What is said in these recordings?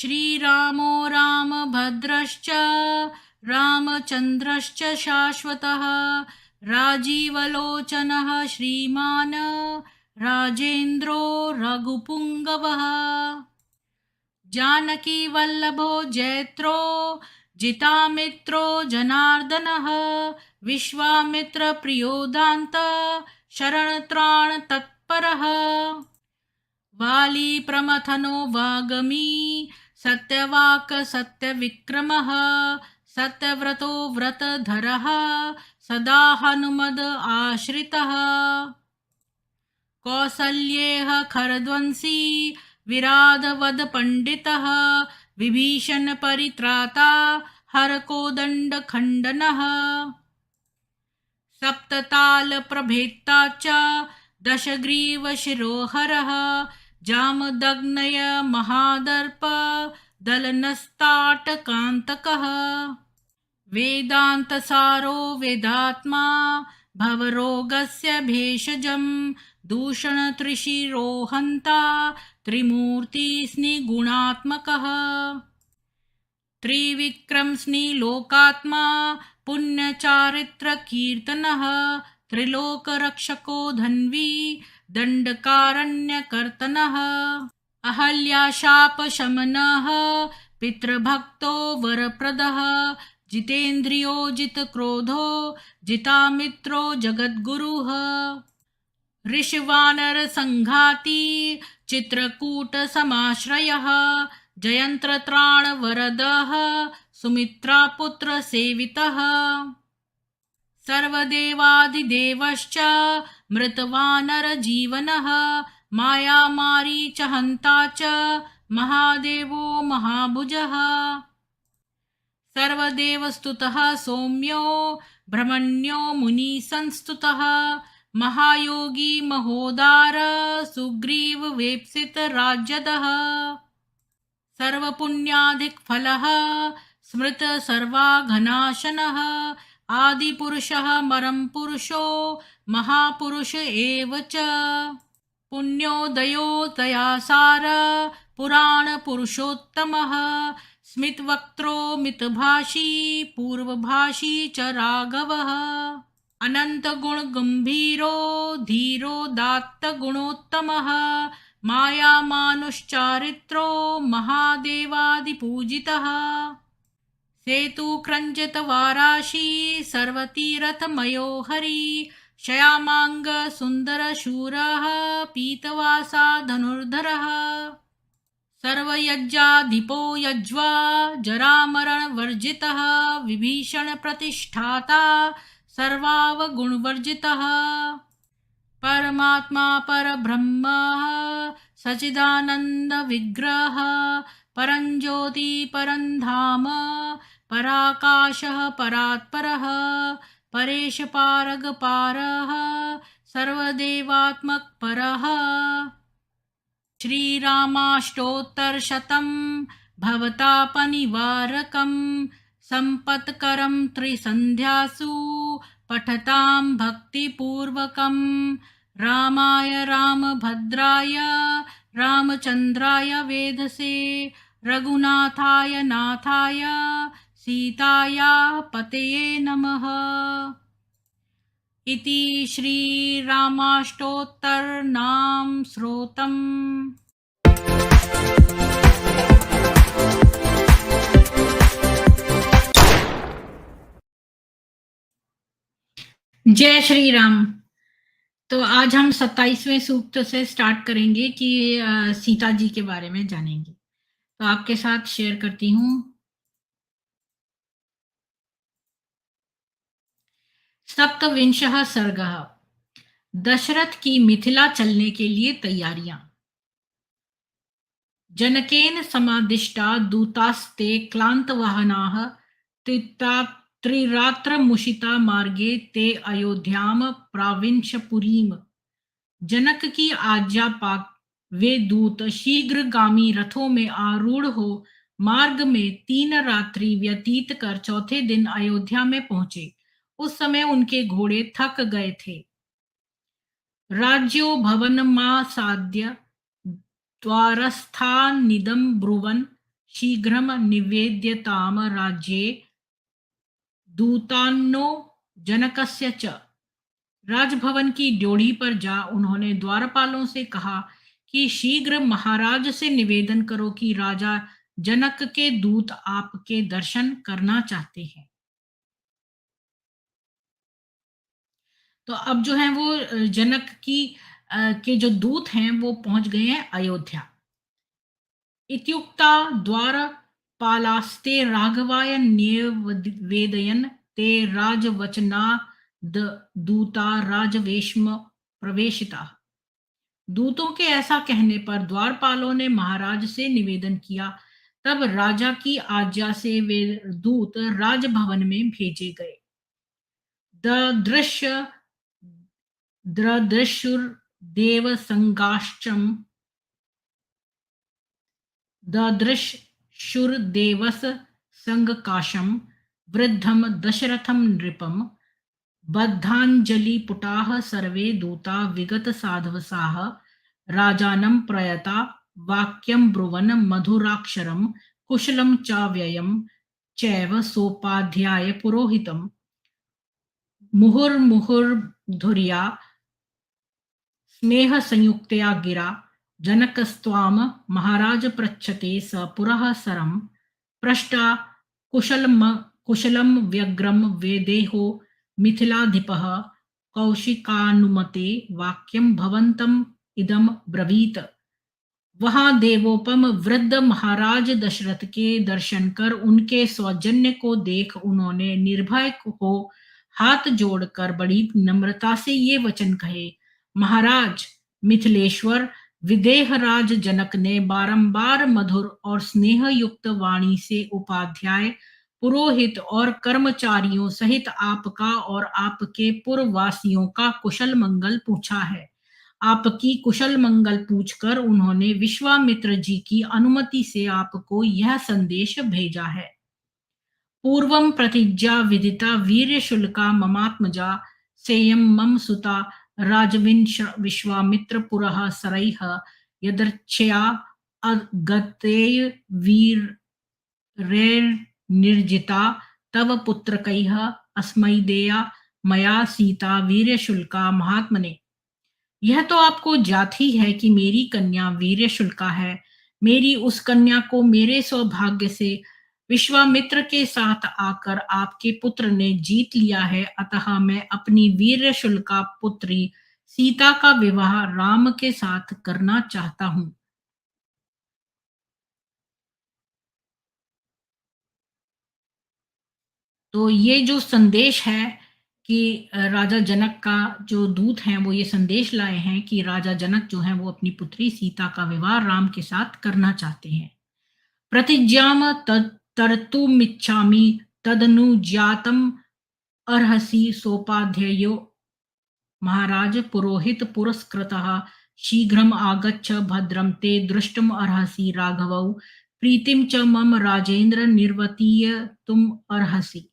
श्रीरामो रामभद्रश्च रामचन्द्रश्च शाश्वतः राजीवलोचनः श्रीमान् राजेन्द्रो रघुपुङ्गवः जानकीवल्लभो जयत्रो जितामित्रो जनार्दनः विश्वामित्रप्रियो दान्त शरणत्राणतत्परः वाली प्रमथनो वागमी सत्यवाक् सत्यविक्रमः सत्यव्रतो व्रतधरः सदा हनुमद आश्रितः कौसल्येह खरध्वंसी विराधवद पंडितः विभीषण परित्राता हरकोदंड खंडनः सप्तताल प्रभेत्ता च दशग्रीव शिरोहरः जामदग्नय महादर्प दलनस्ताटकान्तकः वेदान्तसारो वेदात्मा भवरोगस्य भेषजं दूषणत्रिशिरोहन्ता त्रिमूर्तिस्निगुणात्मकः त्रिविक्रमस्निलोकात्मा पुण्यचारित्रकीर्तनः त्रिलोकरक्षको धन्वी दण्डकारण्यकर्तनः अहल्याशापशमनः पितृभक्तो वरप्रदः जितेन्द्रियो जितक्रोधो जितामित्रो जगद्गुरुः ऋषिवानरसङ्घाती चित्रकूटसमाश्रयः जयन्त्रत्राणवरदः सुमित्रापुत्रसेवितः सर्वदेवादिदेवश्च मृतवानरजीवनः मायामारीचहन्ता च महादेवो महाभुजः सर्वदेवस्तुतः सौम्यो ब्रह्मण्यो मुनिसंस्तुतः महायोगी महोदार सुग्रीव वेप्सित राज्यदः सर्वपुण्याधिकफलः स्मृत सर्वाघनाशनः आदिपुरुषः परमपुरुषो महापुरुष एव च पुण्योदयो दयासार पुराणपुरुषोत्तमः स्मितवक्त्रो मितभाषी पूर्वभाषी च राघवः अनन्तगुणगम्भीरो धीरोदात्तगुणोत्तमः मायामानुश्चारित्रो महादेवादिपूजितः सेतुक्रञ्जितवाराशी सर्वतीर्थमयो हरि शयामाङ्ग सुन्दरशूरः पीतवासा धनुर्धरः सर्वयज्ञाधिपो यज्वा जरामरणवर्जितः विभीषणप्रतिष्ठाता सर्वावगुणवर्जितः परमात्मा परब्रह्म सच्चिदानन्दविग्रहः परञ्ज्योति परन्धाम पराकाशः परात्परः परेशपारगपारः सर्वदेवात्मकपरः श्रीरामाष्टोत्तरशतं भवतापनिवारकं सम्पत्करं त्रिसन्ध्यासु पठतां भक्तिपूर्वकं रामाय रामभद्राय रामचन्द्राय वेधसे रघुनाथाय नाथाय सीताया पतये नमः। इति श्रीरामाष्टोत्तरनाम श्रोतम्। जय श्री राम। तो आज हम 27वें सूक्त से स्टार्ट करेंगे कि सीता जी के बारे में जानेंगे। तो आपके साथ शेयर करती हूँ। सप्तविंशः सर्गः। दशरथ की मिथिला चलने के लिए तैयारियां। जनकेन समादिष्टा दूतास्ते क्लान्तवाहनाः त्रिरात्रमुषिता मार्गे ते अयोध्याम प्राविंशपुरीम। जनक की आज्ञा पाक वे दूत शीघ्रगामी रथों में आरूढ़ हो मार्ग में 3 रात्रि व्यतीत कर चौथे दिन अयोध्या में पहुंचे। उस समय उनके घोड़े थक गए थे। राज्यो भवनमासाद्य द्वारस्थानिदं ब्रुवन् शीघ्रं निवेद्यताम राज्ये दूतान्नो जनकस्य च। राजभवन की ड्योढ़ी पर जा उन्होंने द्वारपालों से कहा कि शीघ्र महाराज से निवेदन करो कि राजा जनक के दूत आपके दर्शन करना चाहते हैं। तो अब जो है वो जनक के जो दूत हैं वो पहुंच गए हैं अयोध्या। इत्युक्ता द्वारपालास्ते राघवाय न्यवेदयन् ते राजवचनाद् दूता राजवेश्म प्रवेशिता। दूतों के ऐसा कहने पर द्वारपालों ने महाराज से निवेदन किया। तब राजा की आज्ञा से वे दूत राजभवन में भेजे गए। ददृश्य ददृशुर्देव संगाश्चम ददृशुर्देवस संगकाशम वृद्धम दशरथम नृपम बद्धाञ्जलिपुटाः सर्वे दूता विगत साधवसाः राजानं प्रयता वाक्यं ब्रुवन् मधुराक्षरं कुशलं चाव्ययं चैव सोपाध्याय पुरोहितं मुहुर्मुहुर्धुर्या स्नेहसंयुक्तया गिरा जनकस्त्वां महाराज पृच्छते स पुरः सरं पृष्टा कुशलं व्यग्रं वेदेहो मिथिलाधिपः कौशिकानुमते वाक्यं भवन्तम् इदं ब्रवीत। वहां देवोपम वृद्ध महाराज दशरथ के दर्शन कर उनके सौजन्य को देख उन्होंने निर्भय हो हाथ जोड़कर बड़ी नम्रता से ये वचन कहे। महाराज मिथिलेश्वर विदेहराज जनक ने बारंबार मधुर और स्नेह युक्त वाणी से उपाध्याय पुरोहित और कर्मचारियों सहित आपका और आपके पूर्ववासियों का कुशल मंगल पूछा है। आपकी कुशल मंगल पूछकर उन्होंने विश्वामित्र जी की अनुमति से आपको यह संदेश भेजा है। पूर्वं प्रतिज्ञा विदिता वीर्यशुल्का ममात्मजा सेयं मम सुता राजविंश विश्वामित्र पुरः सरैः यदर्च्छया अगतेय वीरैर्निर्जिता तव पुत्रकैः अस्मै देया मया सीता वीर्यशुल्का महात्मने। यह तो आपको ज्ञात ही है कि मेरी कन्या वीर्यशुल्का है। मेरी उस कन्या को मेरे सौभाग्य से विश्वामित्र के साथ आकर आपके पुत्र ने जीत लिया है, अतः मैं अपनी वीर्यशुल्का पुत्री सीता का विवाह राम के साथ करना चाहता हूँ। तो ये जो संदेश है कि राजा जनक का जो दूत हैं वो ये संदेश लाए हैं कि राजा जनक जो हैं वो अपनी पुत्री सीता का विवाह राम के साथ करना चाहते हैं। प्रतिज्ञाम तरतुमिच्छामि तदनुज्ञातम अर्हसि सोपाध्ययो महाराज पुरोहित पुरस्कृतः शीघ्रम आगच्छ भद्रम ते दृष्टुम अर्हसि राघवौ प्रीतिम च मम राजेंद्र निर्वतीय तुम अर्हसि।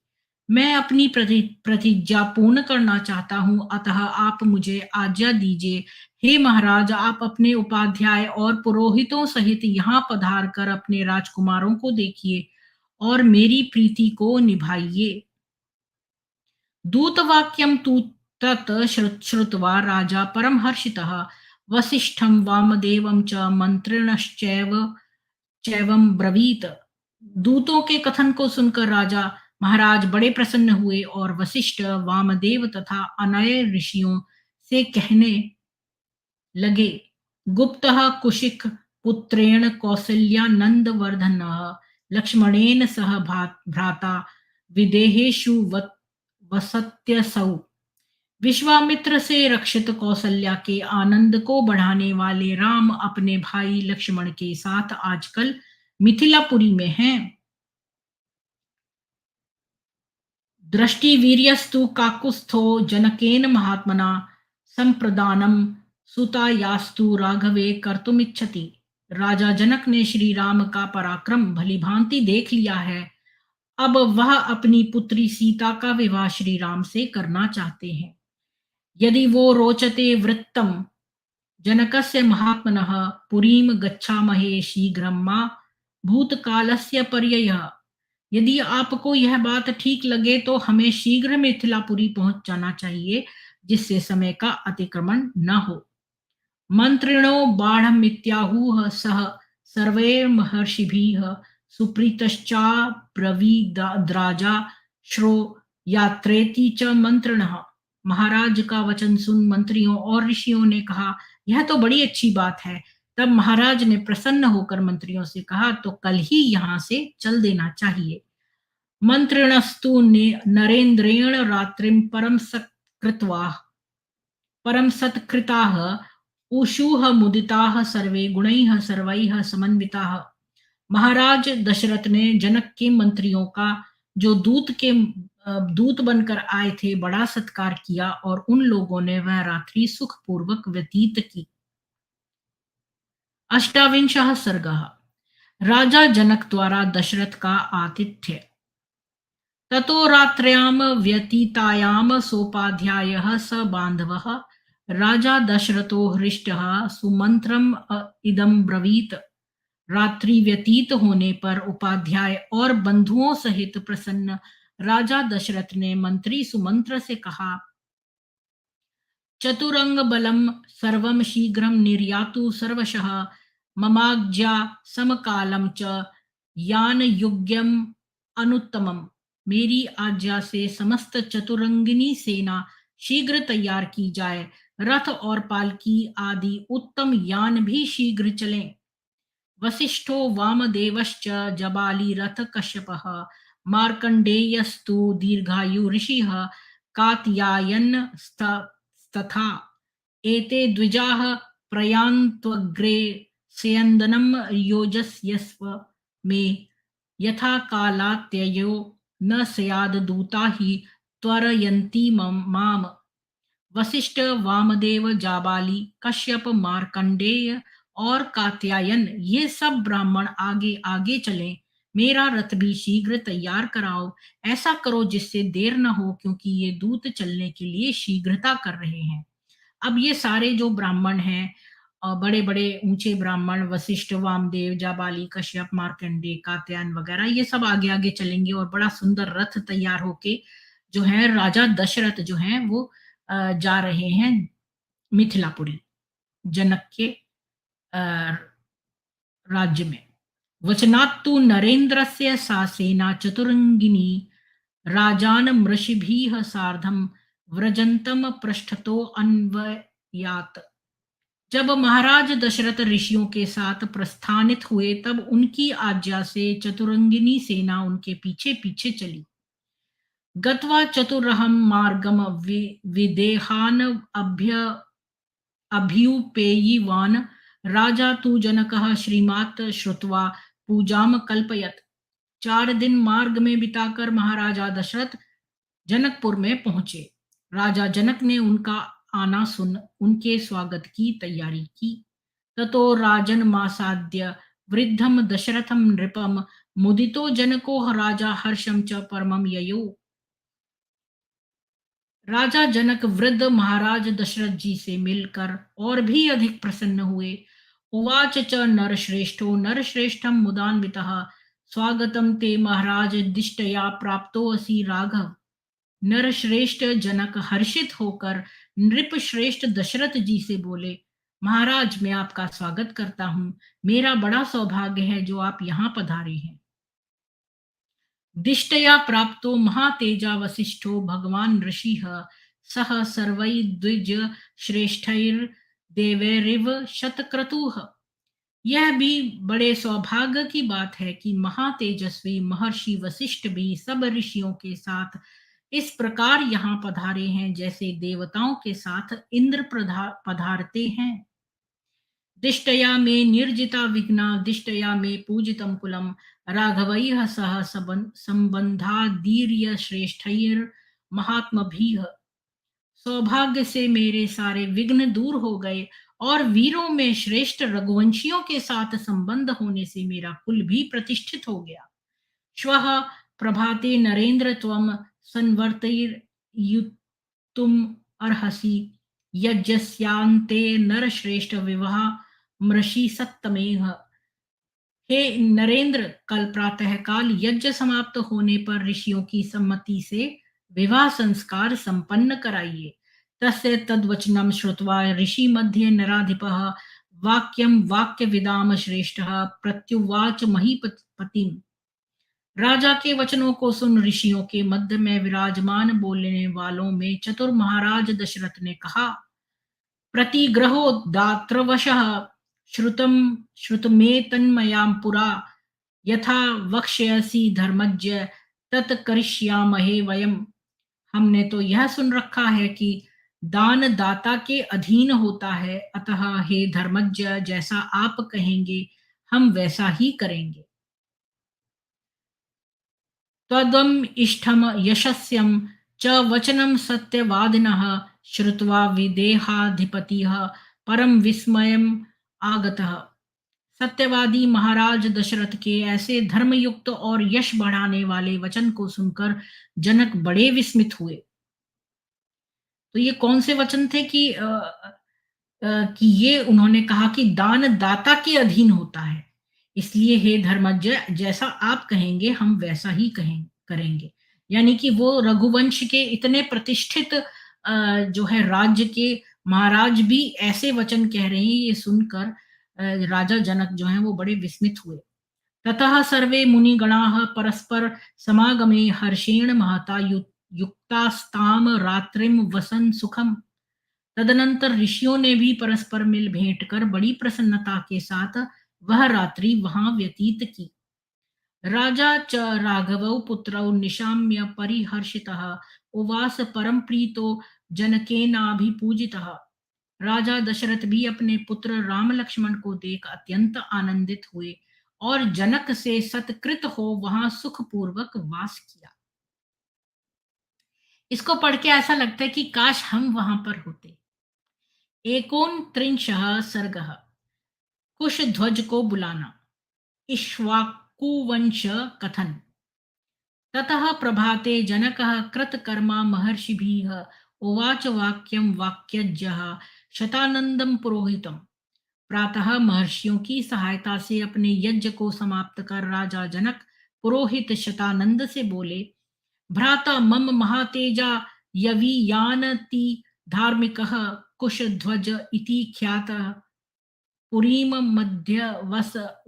मैं अपनी प्रतिज्ञा पूर्ण करना चाहता हूँ, अतः आप मुझे आज्ञा दीजिए। हे महाराज, आप अपने उपाध्याय और पुरोहितों सहित यहाँ पधार कर अपने राजकुमारों को देखिए और मेरी प्रीति को निभाइए। दूतवाक्यं तु तत् श्रुत्वा राजा परमहर्षितः वसिष्ठं वामदेवं च मंत्रिणश्चैव चैवं ब्रवीत। दूतों के कथन को सुनकर राजा महाराज बड़े प्रसन्न हुए और वशिष्ठ वामदेव तथा अनय ऋषियों से कहने लगे। गुप्तः कुशिक पुत्रेण कौसल्यानंद वर्धन लक्ष्मणेन सह भ्राता विदेहेषु वसत्यसौ। विश्वामित्र से रक्षित कौसल्या के आनंद को बढ़ाने वाले राम अपने भाई लक्ष्मण के साथ आजकल मिथिलापुरी में हैं। दृष्टिवीर्यस्तु काकुत्स्थो जनकेन महात्मना संप्रदानम सुतायास्तु राघवे कर्तुमिच्छति। राजा जनक ने श्री राम का पराक्रम भली भांति देख लिया है। अब वह अपनी पुत्री सीता का विवाह श्री राम से करना चाहते हैं। यदि वो रोचते वृत्तम जनकस्य महात्मनः पुरीम गच्छामहे शीघ्रं मा भूतकालस्य पर्ययः। यदि आपको यह बात ठीक लगे तो हमें शीघ्र मिथिलापुरी पहुंच जाना चाहिए, जिससे समय का अतिक्रमण न हो। मंत्रिणो बाढ़मित्याहुः सः सर्वैर्महर्षिभिः सुप्रीतश्चाब्रवीद्राजा श्रो यात्रेति च मंत्रिणः। महाराज का वचन सुन मंत्रियों और ऋषियों ने कहा, यह तो बड़ी अच्छी बात है। तब महाराज ने प्रसन्न होकर मंत्रियों से कहा, तो कल ही यहाँ से चल देना चाहिए। मंत्रिणस्तु नरेन्द्रेण रात्रिं परम सत्कृत्वा परम सत्कृताः ऊषुः मुदिताः सर्वे गुणैः सर्वैः समन्विताः। महाराज दशरथ ने जनक के मंत्रियों का, जो दूत बनकर आए थे, बड़ा सत्कार किया और उन लोगों ने वह रात्रि सुखपूर्वक व्यतीत की। अष्टाविंशः सर्गः। राजा जनक द्वारा दशरथ का आतिथ्य। ततो रात्र्याम व्यतीतायाम सोपाध्यायः स बान्धवः राजा दशरथो हृष्टः सुमंत्रम इदं ब्रवीत। रात्रि व्यतीत होने पर उपाध्याय और बंधुओं सहित प्रसन्न राजा दशरथ ने मंत्री सुमंत्र से कहा, चतुरंग बलम सर्वम शीघ्रम निर्यातु सर्वशः ममाज्ञा समकालम च यान योग्यम अनुत्तमम। मेरी आज्ञा से समस्त चतुरंगिनी सेना शीघ्र तैयार की जाए, रथ और पालकी आदि उत्तम यान भी शीघ्र चलें। वसिष्ठो वामदेवश्च जबाली रथ कश्यपः मार्कंडेयस्तु दीर्घायु ऋषिः कात्यायनस्तथा एते द्विजाः प्रयान्त्वग्रे स्यन्दनं योजस्यस्व मे यथा कालात्ययो न स्याद दूता हि त्वरयन्ति माम। वशिष्ठ, वामदेव, जाबाली, कश्यप, मार्कंडेय और कात्यायन, ये सब ब्राह्मण आगे आगे चलें। मेरा रथ भी शीघ्र तैयार कराओ। ऐसा करो जिससे देर न हो, क्योंकि ये दूत चलने के लिए शीघ्रता कर रहे हैं। अब ये सारे जो ब्राह्मण हैं, बड़े बड़े ऊंचे ब्राह्मण, वशिष्ठ, वामदेव, जाबाली, कश्यप, मार्कंडेय, कात्यायन वगैरह, ये सब आगे आगे चलेंगे और बड़ा सुंदर रथ तैयार होके जो है राजा दशरथ जो है वो जा रहे हैं मिथिलापुरी, जनक के राज्य में। वचनात्तु नरेन्द्रस्य सा सेना चतुरंगिनी राजान मृषिभिः सार्धम व्रजंतम पृष्ठतो अन्वयात। जब महाराज दशरथ ऋषियों के साथ प्रस्थानित हुए, तब उनकी आज्ञा से चतुरंगिनी सेना उनके पीछे पीछे चली। गत्वा चतुरहम मार्गम विदेहान अभ्युपेयीवान राजा तु जनकः श्रीमात् श्रुत्वा पूजाम कल्पयत। 4 दिन मार्ग में बिताकर महाराजा दशरथ जनकपुर में पहुंचे। राजा जनक ने उनका आना सुन उनके स्वागत की तैयारी की। ततो राजन मासाद्य वृद्धम दशरथम नृपम मुदितो जनको राजा हर्षम च परमम ययो। राजा जनक वृद्ध महाराज दशरथ जी से मिलकर और भी अधिक प्रसन्न हुए। उवाच च नरश्रेष्ठो नरश्रेष्ठम मुदान्वितः स्वागतम ते महाराज दिष्टया प्राप्तोऽसि राघव। नरश्रेष्ठ जनक हर्षित होकर नृप श्रेष्ठ दशरथ जी से बोले, महाराज मैं आपका स्वागत करता हूँ। मेरा बड़ा सौभाग्य है जो आप यहाँ पधारे हैं। दिष्टया प्राप्तो महातेजा वसिष्ठो भगवान ऋषिः सह सर्वै द्विज श्रेष्ठैर्देवैरिव शतक्रतुः। यह भी बड़े सौभाग्य की बात है कि महातेजस्वी महर्षि वशिष्ठ भी सब ऋषियों के साथ इस प्रकार यहाँ पधारे हैं, जैसे देवताओं के साथ इंद्र पधारते हैं। दिष्टया में निर्जिता विघ्ना दिष्टया में पूजितम कुलम राघवैः सह संबंधादीर्य श्रेष्ठैर महात्मभिः। सौभाग्य से मेरे सारे विघ्न दूर हो गए और वीरों में श्रेष्ठ रघुवंशियों के साथ संबंध होने से मेरा कुल भी प्रतिष्ठित हो गया। श्वः प्रभाते नरेंद्र त्वम संवर्तयितुम अर्हसि यज्ञस्यान्ते नरश्रेष्ठ विवाह मृषि सत्तमेह। हे नरेंद्र, कल प्रातःकाल यज्ञ समाप्त होने पर ऋषियों की सम्मति से विवाह संस्कार संपन्न कराइए। तस्य तद्वचनं श्रुत्वा ऋषि मध्ये नराधिपः वाक्यं वाक्यविदाम श्रेष्ठः प्रत्युवाच महीपतिम्। राजा के वचनों को सुन ऋषियों के मध्य में विराजमान बोलने वालों में चतुर महाराज दशरथ ने कहा, प्रतिग्रहो दात्रवशः श्रुतं श्रुतमेतन्मया पुरा यथा वक्ष्यसि धर्मज्ञ तत् करिष्यामहे वयम्। हमने तो यह सुन रखा है कि दान दाता के अधीन होता है, अतः हे धर्मज्ञ, जैसा आप कहेंगे हम वैसा ही करेंगे। त्वदम् इष्टम् यशस्यं च वचनं सत्यवादिनः श्रुत्वा विदेहाधिपतिः परम विस्मयम् आगतः। सत्यवादी महाराज दशरथ के ऐसे धर्मयुक्त और यश बढ़ाने वाले वचन को सुनकर जनक बड़े विस्मित हुए। तो ये कौन से वचन थे कि ये उन्होंने कहा कि दान दाता के अधीन होता है, इसलिए हे धर्मज्ञ, जैसा आप कहेंगे हम वैसा ही करेंगे। यानी कि वो रघुवंश के इतने प्रतिष्ठित जो है राज्य के महाराज भी ऐसे वचन कह रहे हैं, ये सुनकर राजा जनक जो हैं वो बड़े विस्मित हुए। ततः सर्वे मुनिगणाः परस्पर समागमे हर्षेण महता युक्तास्ताम रात्रिम वसन सुखम। तदनंतर ऋषियों ने भी परस्पर मिल भेंट कर बड़ी प्रसन्नता के साथ वह रात्रि वहां व्यतीत की। राजा च राघवौ पुत्रौ निशाम्य परिहर्षितः उवास परम प्रीतो जनकेनाभिपूजितः। राजा दशरथ भी अपने पुत्र राम लक्ष्मण को देख अत्यंत आनंदित हुए और जनक से सत्कृत हो वहां सुखपूर्वक वास किया। इसको पढ़ के ऐसा लगता है कि काश हम वहां पर होते। एकोनत्रिंशः सर्गः। कुशध्वज को बुलाना। इक्ष्वाकुवंश कथन। ततः प्रभाते जनकः कृतकर्मा महर्षिभिः उवाच वाक्यं वाक्यज्ञः शतानंदं पुरोहितम्। प्रातः महर्षियों की सहायता से अपने यज्ञ को समाप्त कर राजा जनक पुरोहित शतानंद से बोले, भ्राता मम महातेजा यवीयानति धार्मिकः कुशध्वज इति ख्यातः पुरीम मध्य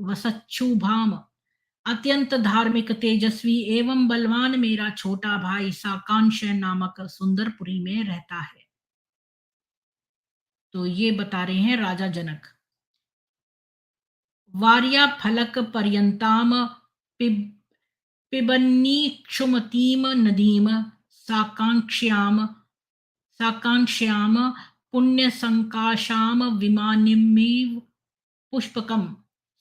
वसच्छुभाम। अत्यंत धार्मिक तेजस्वी एवं बलवान मेरा छोटा भाई साकांक्ष नामक सुंदरपुरी में रहता है। तो ये बता रहे हैं राजा जनक। वार्या फलक पर्यंताम पिबन्नीक्षुमतीम नदीम साकांक्ष्याम साकांक्ष्याम पुण्य संकाशाम विमानिमीव पुष्पकम।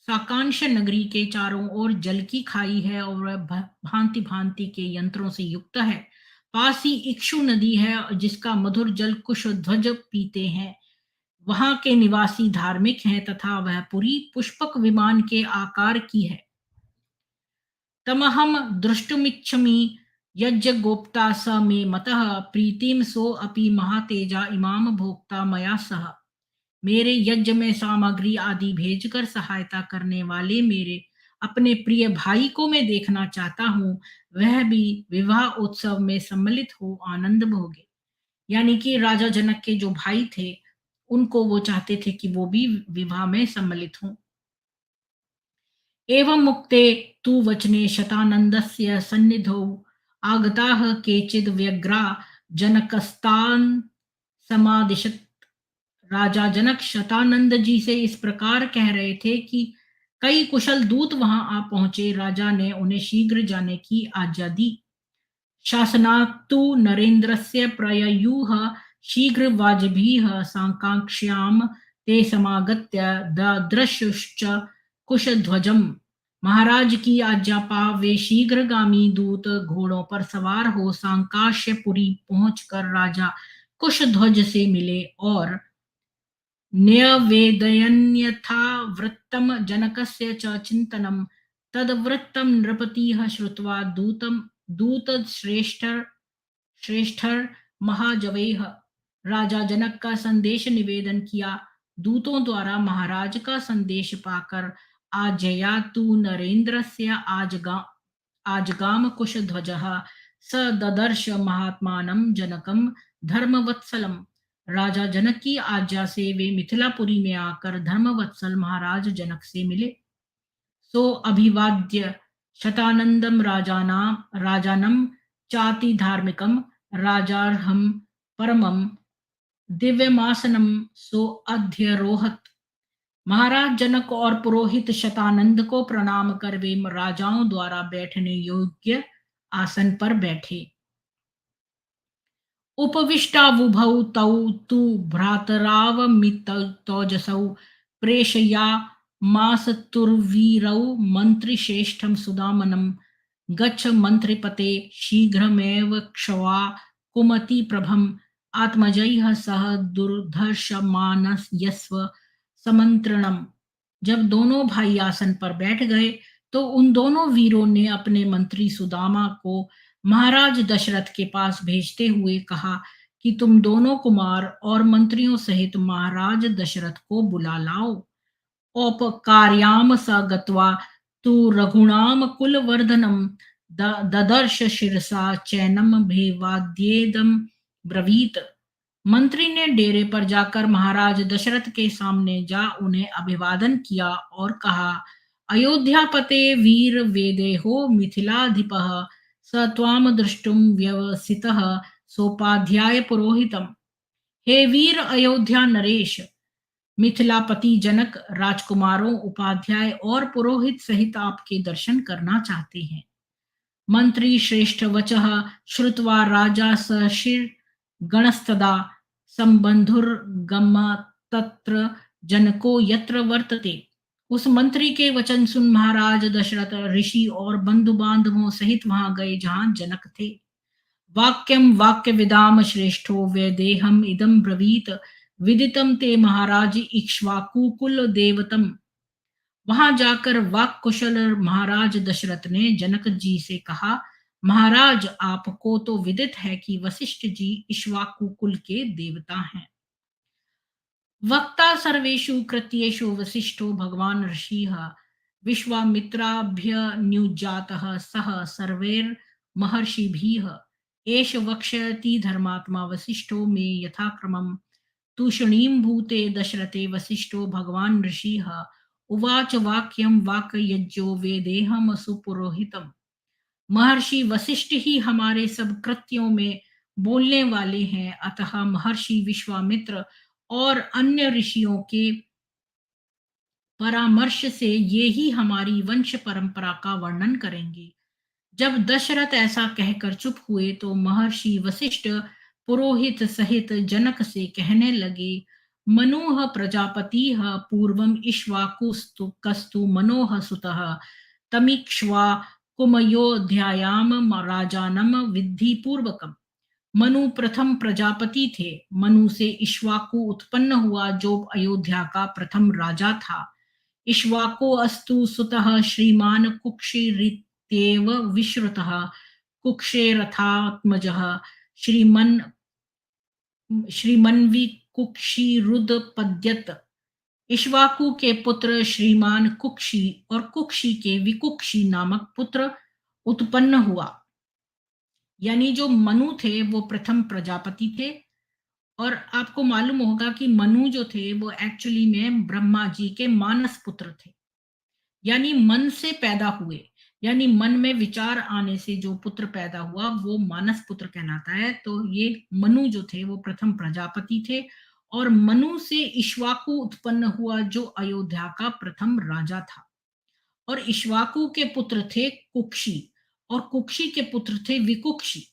साकांक्ष नगरी के चारों ओर जल की खाई है और वह भांति भांति के यंत्रों से युक्त है। पास ही इक्षु नदी है जिसका मधुर जल कुशध्वज पीते हैं। वहां के निवासी धार्मिक हैं तथा वह पुरी पुष्पक विमान के आकार की है। तमहम दृष्टुमिच्छमि यज्ञगोप्ता स मे मतः प्रीतिम सो अपि महातेजा इमाम भोक्ता मया सह। मेरे यज्ञ में सामग्री आदि भेजकर सहायता करने वाले मेरे अपने प्रिय भाई को मैं देखना चाहता हूँ, वह भी विवाह उत्सव में सम्मिलित हो आनंद भोगे। यानी कि राजा जनक के जो भाई थे उनको वो चाहते थे कि वो भी विवाह में सम्मिलित हों। एवं मुक्ते तु वचने शतानन्दस्य सन्निधौ आगताः केचिद् व्यग्रा जनकस्तान् समादिशत्। राजा जनक शतानंद जी से इस प्रकार कह रहे थे कि कई कुशल दूत वहां आ पहुंचे। राजा ने उन्हें शीघ्र जाने की आज्ञा दी। शासनात्तु नरेन्द्रस्य प्रययुः शीघ्रवाजिभिः साकांक्ष्यां ते समागत्य ददृशुश्च कुशध्वजम्। महाराज की आज्ञा पा वे शीघ्रगामी दूत घोड़ों पर सवार हो सांकाश्यपुरी पहुंचकर राजा कुशध्वज से मिले और न्यवेदयन्यथा वृत्तं जनकस्य च चिन्तनं। तद्वृत्तं नृपतिः श्रुत्वा दूतश्रेष्ठर महाजवैः। राजा जनक का संदेश निवेदन किया। दूतों द्वारा महाराज का संदेश पाकर आजया तु नरेन्द्रस्य आजगाम कुशध्वजः स ददर्श महात्मानं जनकं धर्मवत्सलम। राजा जनक की आज्ञा से वे मिथिलापुरी में आकर धर्मवत्सल महाराज जनक से मिले। सो अभिवाद्य शतानंदम राजानम चाति धार्मिकम राजार्हम परमम दिव्यमासनम सो अध्यरोहत। महाराज जनक और पुरोहित शतानंद को प्रणाम कर वे राजाओं द्वारा बैठने योग्य आसन पर बैठे। उपविष्टावुभौ तौ तु भ्रातरावमितौजसौ प्रेषयामासतुर्वीरौ मन्त्रिश्रेष्ठं सुदामनं। गच्छ मन्त्रिपते शीघ्रमेव क्ष्वा कुमतिप्रभम् आत्मजैः सह दुर्धर्षमानयस्व समंत्रणम। जब दोनों भाई आसन पर बैठ गए तो उन दोनों वीरों ने अपने मंत्री सुदामा को महाराज दशरथ के पास भेजते हुए कहा कि तुम दोनों कुमार और मंत्रियों सहित महाराज दशरथ को बुला लाओ। औपकार्याम स गत्वा तु रघुणाम कुलवर्धनम ददर्श शिरसा चैनम भेवाद्येदम ब्रवीत। मंत्री ने डेरे पर जाकर महाराज दशरथ के सामने जा उन्हें अभिवादन किया और कहा, अयोध्यापते वीर वेदेहो मिथिलाधिपः स त्वाम दृष्टुम व्यवसितः सोपाध्याय पुरोहितम। हे वीर अयोध्या नरेश, मिथिलापति जनक राजकुमारों, उपाध्याय और पुरोहित सहित आपके दर्शन करना चाहते हैं। मंत्री श्रेष्ठ वचः श्रुत्वा राजा सशिर गणस्तदा संबंधुर्गम तत्र जनको यत्र वर्तते। उस मंत्री के वचन सुन महाराज दशरथ ऋषि और बंधु बांधवों सहित वहां गए जहां जनक थे। वाक्यम वाक्य विदाम श्रेष्ठो वैदेहम इदम ब्रवीत विदितम ते महाराज इक्ष्वाकु कुल देवतम। वहां जाकर वाक कुशल महाराज दशरथ ने जनक जी से कहा, महाराज आपको तो विदित है कि वशिष्ठ जी इक्ष्वाकु कुल के देवता हैं। वक्ता सर्वेषु कृत्येषु वसिष्ठो भगवान ऋषिः विश्वामित्राभ्यनुजातः सह सर्वैर्महर्षिभिः। एष वक्ष्यति धर्मात्मा वसिष्ठो मे यथाक्रमम्। तूष्णीं दशरथे वसिष्ठो भगवान ऋषिः उवाच वाक्यं वाक्यज्ञो वेदेहम सुपुरोहितम। महर्षि वशिष्ठ ही हमारे सब कृत्यों में बोलने वाले हैं, अतः महर्षि विश्वामित्र और अन्य ऋषियों के परामर्श से ये ही हमारी वंश परंपरा का वर्णन करेंगे। जब दशरथ ऐसा कहकर चुप हुए तो महर्षि वशिष्ठ पुरोहित सहित जनक से कहने लगे, मनुः प्रजापतिः पूर्वम इक्ष्वाकुस्तु कस्तु मनोः सुतः तमीक्ष्वा कुमयोध्यायाम राजानम विद्धि पूर्वकम। मनु प्रथम प्रजापति थे। मनु से इक्ष्वाकु उत्पन्न हुआ जो अयोध्या का प्रथम राजा था। इक्ष्वाको अस्तु सुतः श्रीमान कुक्षिरित्येव विश्रुतः कुक्षेरथात्मजः श्रीमन्विकुक्षिरुदपद्यत। इक्ष्वाकु के पुत्र श्रीमान कुक्षी और कुक्षी के विकुक्षी नामक पुत्र उत्पन्न हुआ। यानी जो मनु थे वो प्रथम प्रजापति थे। और आपको मालूम होगा कि मनु जो थे वो एक्चुअली में ब्रह्मा जी के मानस पुत्र थे, यानी मन से पैदा हुए, यानी मन में विचार आने से जो पुत्र पैदा हुआ वो मानस पुत्र कहलाता है। तो ये मनु जो थे वो प्रथम प्रजापति थे और मनु से इक्ष्वाकु उत्पन्न हुआ जो अयोध्या का प्रथम राजा था। और इक्ष्वाकु के पुत्र थे कुक्षी और कुक्षी के पुत्र थे विकुक्षी।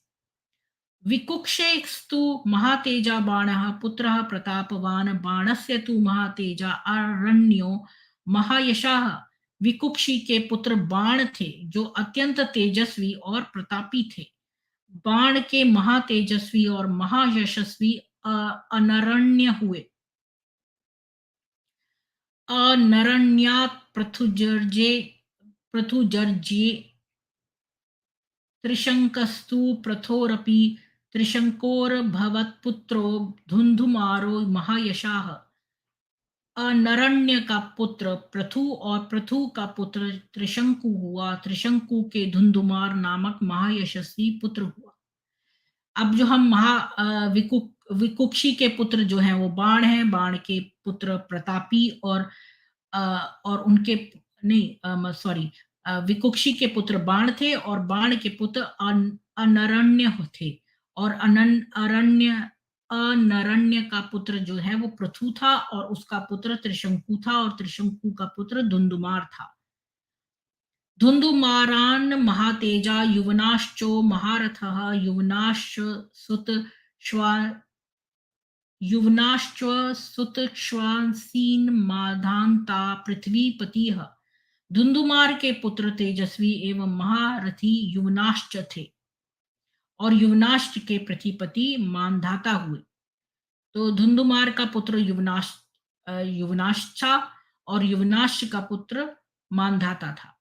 विकुक्षेस्तु महातेजा बाणः पुत्रः प्रतापवान बाणस्य तु महातेजा अरण्यो महायशाः। विकुक्षी के पुत्र बाण थे जो अत्यंत तेजस्वी और प्रतापी थे। बाण के महातेजस्वी और महायशस्वी अनरण्य हुए। अनरण्यात् पृथुजर्जे त्रिशंकस्तु प्रथोरपि त्रिशंकोर्भवत्पुत्रो धुंधुमारो महायशाः। अनरण्य का पुत्र पृथु और पृथु का पुत्र त्रिशंकु हुआ। त्रिशंकु के धुंधुमार नामक महायशस्वी पुत्र हुआ। अब जो हम विकुक्षी के पुत्र जो हैं वो बाण हैं, बाण के पुत्र प्रतापी अ, और उनके नहीं सॉरी विकुक्षी के पुत्र बाण थे और बाण के पुत्र अनरण्य थे और अनरण्य का पुत्र जो है वो पृथु था और उसका पुत्र त्रिशंकु था और त्रिशंकु का पुत्र धुंधुमार था। धुंधुमारान् महातेजा युवनाश्चो महारथः युवनाश्चुतश्वासीन् माधान्ता पृथ्वीपतिः। धुंधुमार के पुत्र तेजस्वी एवं महारथी युवनाश्च थे और युवनाश्च के पृथ्वीपति मानधाता हुए। तो धुंधुमार का पुत्र युवनाश्च और युवनाश्च का पुत्र मानधाता था।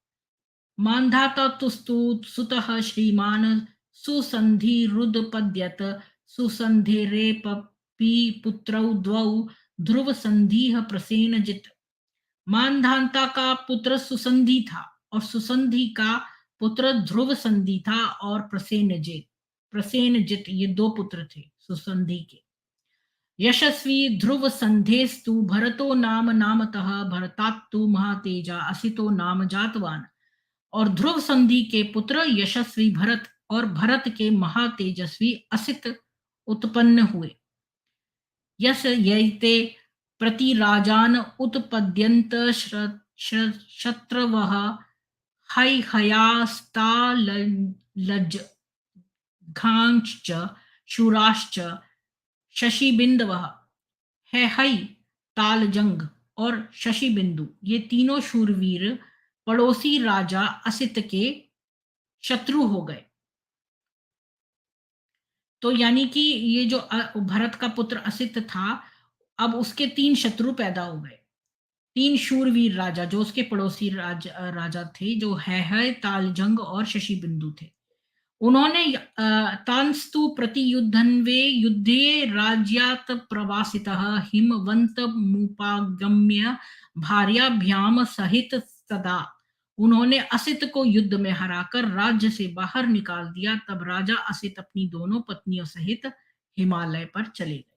मानधाता तुस्तु सुतः श्रीमान सुसन्धिरुदपद्यत सुसन्धिरेपपि पुत्रौ द्वौ ध्रुव संधिः प्रसेनजित्। मानधाता का पुत्र सुसंधि था और सुसंधि का पुत्र ध्रुव संधि था और प्रसेनजित ये दो पुत्र थे सुसंधि के। यशस्वी ध्रुव संधेस्तु भरतो नाम नामतः भरतात्तु महातेजा असितो नाम जातवान। और ध्रुव संधि के पुत्र यशस्वी भरत और भरत के महातेजस्वी असित उत्पन्न हुए। यस यैते प्रति राजान उत्पद्यन्त शत्रवः हैहयास्तालज्घांश्च शूराश्च शशिबिंदवः। है तालजंग और शशिबिंदु ये तीनों शूरवीर पड़ोसी राजा असित के शत्रु हो गए। तो यानी कि ये जो भरत का पुत्र असित था, अब उसके 3 शत्रु पैदा हो गए। 3 शूरवीर राजा जो उसके पड़ोसी राजा थे, जो है तालजंग और शशिबिंदु थे। उन्होंने तांस्तु प्रतियुद्धन्वे युद्धे राज्यात् प्रवासितः हिमवंत मुपागम्य भार्याभ्याम सहित सदा। उन्होंने असित को युद्ध में हराकर राज्य से बाहर निकाल दिया। तब राजा असित अपनी दोनों पत्नियों सहित हिमालय पर चले गए।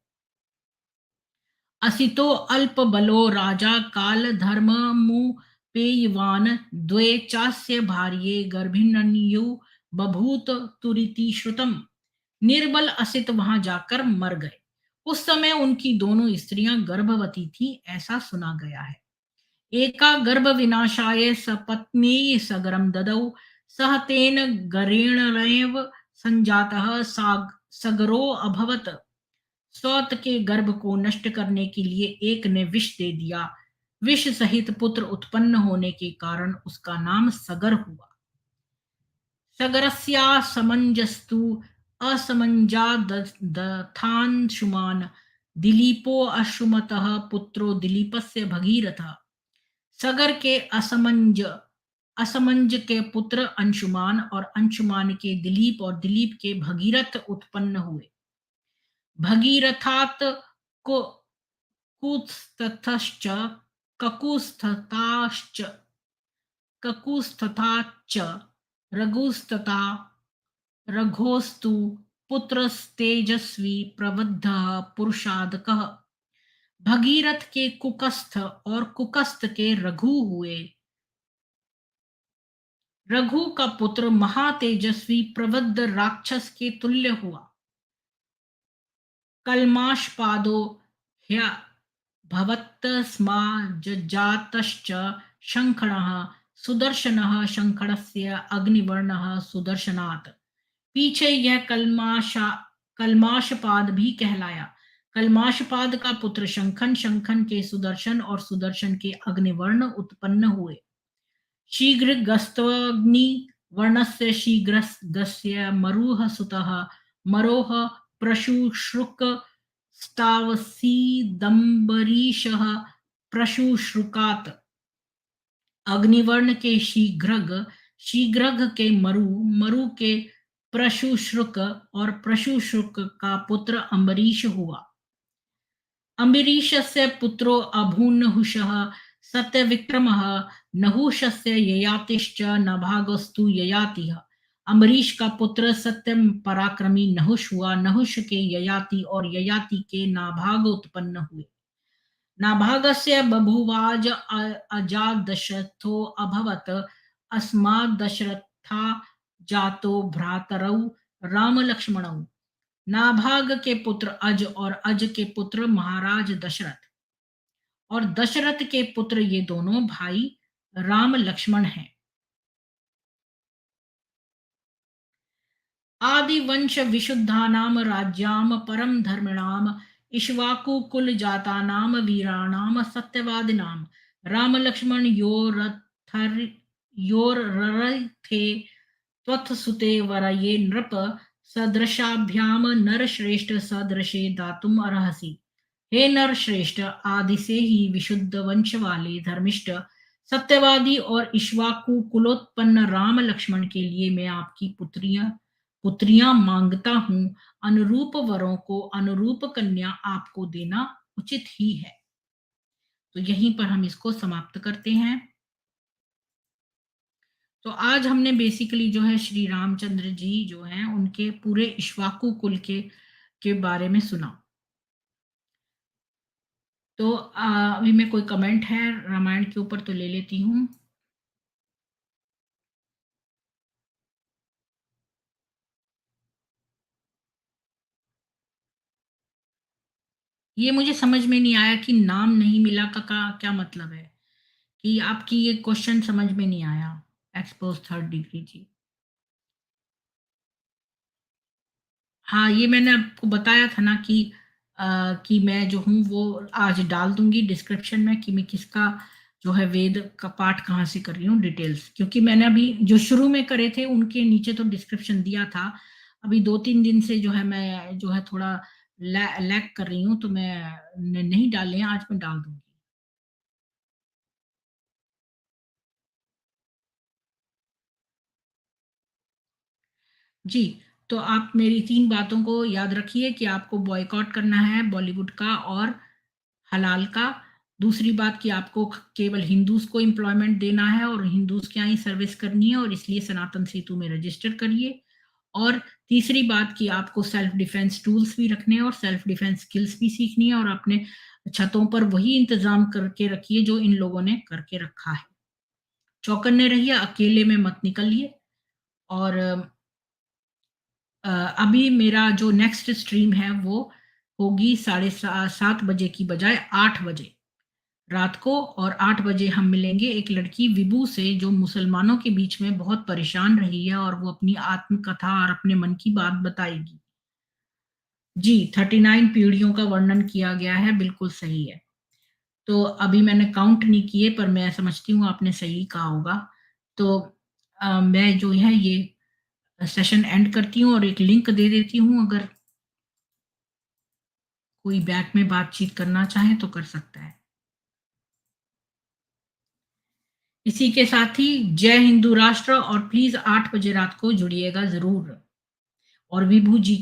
असितो अल्प बलो राजा काल धर्म मुपेयवान द्वे चास्य भार्ये गर्भिण्यु बभूत तुरिति श्रुतम। निर्बल असित वहां जाकर मर गए। उस समय उनकी दोनों स्त्रियां गर्भवती थीं, ऐसा सुना गया है। एका गर्भ विनाशाय सपत्नी सगरम ददौ सह तेन गरेणरेव संजातः सगरो अभवत। सौत के गर्भ को नष्ट करने के लिए एक ने विष दे दिया। विष सहित पुत्र उत्पन्न होने के कारण उसका नाम सगर हुआ। सगरस्या समंजस्तु असमंजादथांशुमान दिलीपो अश्रुमतः पुत्रो दिलीपस्य भगीरथः। सगर के असमंज के पुत्र अंशुमान और अंशुमान के दिलीप और दिलीप के भगीरथ उत्पन्न हुए। भगीरथात् कुत्स्थश्च ककुस्थताश्च रघुस्तथा रघोस्तु पुत्रस्तेजस्वी प्रबुद्धः पुरुषादकः। भगीरथ के कुकस्थ और कुकस्थ के रघु हुए। रघु का पुत्र महातेजस्वी प्रबुद्ध राक्षस के तुल्य हुआ। कल्माशपादो ह्य भवत्तस्माज्जातश्च शंखणः सुदर्शनः शंखणस्य अग्निवर्णः सुदर्शनात्। पीछे यह कल्माशपाद भी कहलाया। कल्माशपाद का पुत्र शंखन, शंखन के सुदर्शन और सुदर्शन के अग्निवर्ण उत्पन्न हुए। शीघ्र गस्त्वग्नि वर्णस्य शीघ्रगस्य मरुः सुतः मरोह प्रशुश्रुक स्तावसीदम्बरीशः प्रशुश्रुकात्। अग्निवर्ण के शीघ्रग के मरु के प्रशुश्रुक और प्रशुश्रुक का पुत्र अम्बरीश हुआ। अम्बरीषस्य पुत्रो अभून्हुषः सत्यविक्रमः नहुषस्य ययातिश्च नभागस्तु ययातिः। अम्बरीष का पुत्र सत्यम पराक्रमी नहुष हुआ, नहुष के ययाति और ययाति के नाभाग उत्पन्न हुए। नाभागस्य बभुवाज अजादशरथो अभवत्, अस्माद् दशरथा जातो भ्रातरौ राम लक्ष्मणौ। नाभाग के पुत्र अज और अज के पुत्र महाराज दशरथ, और दशरथ के पुत्र ये दोनों भाई राम लक्ष्मण हैं। आदि वंश विशुद्धानाम राज्याम परम धर्मिणाम इक्ष्वाकु कुल जातानाम वीराणाम सत्यवादिनाम राम लक्ष्मण योररथे त्वत्सुते वरये नृप सदृशाभ्याम नर श्रेष्ठ सदृशे दातुम अर्हसि। हे नर श्रेष्ठ, आदि से ही विशुद्ध वंश वाले धर्मिष्ठ सत्यवादी और इक्ष्वाकु कुलोत्पन्न राम लक्ष्मण के लिए मैं आपकी पुत्रियां मांगता हूं। अनुरूप वरों को अनुरूप कन्या आपको देना उचित ही है। तो यहीं पर हम इसको समाप्त करते हैं। तो आज हमने बेसिकली जो है श्री रामचंद्र जी जो हैं उनके पूरे इक्ष्वाकु कुल के बारे में सुना। तो अभी मैं कोई कमेंट है रामायण के ऊपर तो ले लेती हूँ। ये मुझे समझ में नहीं आया कि नाम नहीं मिला का क्या मतलब है, कि आपकी ये क्वेश्चन समझ में नहीं आया। एक्सपोज थर्ड डिग्री जी, हाँ ये मैंने आपको बताया था ना कि मैं जो हूँ वो आज डाल दूंगी डिस्क्रिप्शन में कि मैं किसका जो है वेद का पाठ कहाँ से कर रही हूँ डिटेल्स, क्योंकि मैंने अभी जो शुरू में करे थे उनके नीचे तो डिस्क्रिप्शन दिया था। अभी 2-3 दिन से जो है मैं जो है थोड़ा लैग कर रही हूँ, तो मैं नहीं डाले हैं, आज मैं डाल दूंगी। जी, तो आप मेरी 3 बातों को याद रखिए कि आपको बॉयकॉट करना है बॉलीवुड का और हलाल का। दूसरी बात कि आपको केवल हिंदूज को एम्प्लॉयमेंट देना है और हिंदूज के यहाँ ही सर्विस करनी है, और इसलिए सनातन सेतु में रजिस्टर करिए। और तीसरी बात कि आपको सेल्फ डिफेंस टूल्स भी रखने हैं और सेल्फ डिफेंस स्किल्स भी सीखनी है, और अपने छतों पर वही इंतजाम करके रखिए जो इन लोगों ने करके रखा है। चौकन्ने रहिए, अकेले में मत निकलिए। और अभी मेरा जो नेक्स्ट स्ट्रीम है वो होगी 7:30 बजे की बजाय 8 बजे रात को, और 8 बजे हम मिलेंगे एक लड़की विभू से जो मुसलमानों के बीच में बहुत परेशान रही है, और वो अपनी आत्मकथा और अपने मन की बात बताएगी। जी, 39 पीढ़ियों का वर्णन किया गया है, बिल्कुल सही है। तो अभी मैंने काउंट नहीं किए, पर मैं समझती हूँ आपने सही कहा होगा। तो मैं जो है ये सेशन एंड करती हूँ और एक लिंक दे देती हूँ, अगर कोई बैक में बातचीत करना चाहे तो कर सकता है। इसी के साथ ही जय हिंदू राष्ट्र, और प्लीज 8 बजे रात को जुड़िएगा जरूर। और विभू जी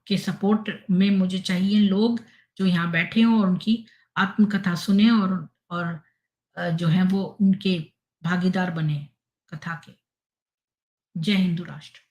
के सपोर्ट में मुझे चाहिए लोग जो यहाँ बैठे हों और उनकी आत्मकथा सुने, और जो है वो उनके भागीदार बने कथा के। जय हिंदू राष्ट्र।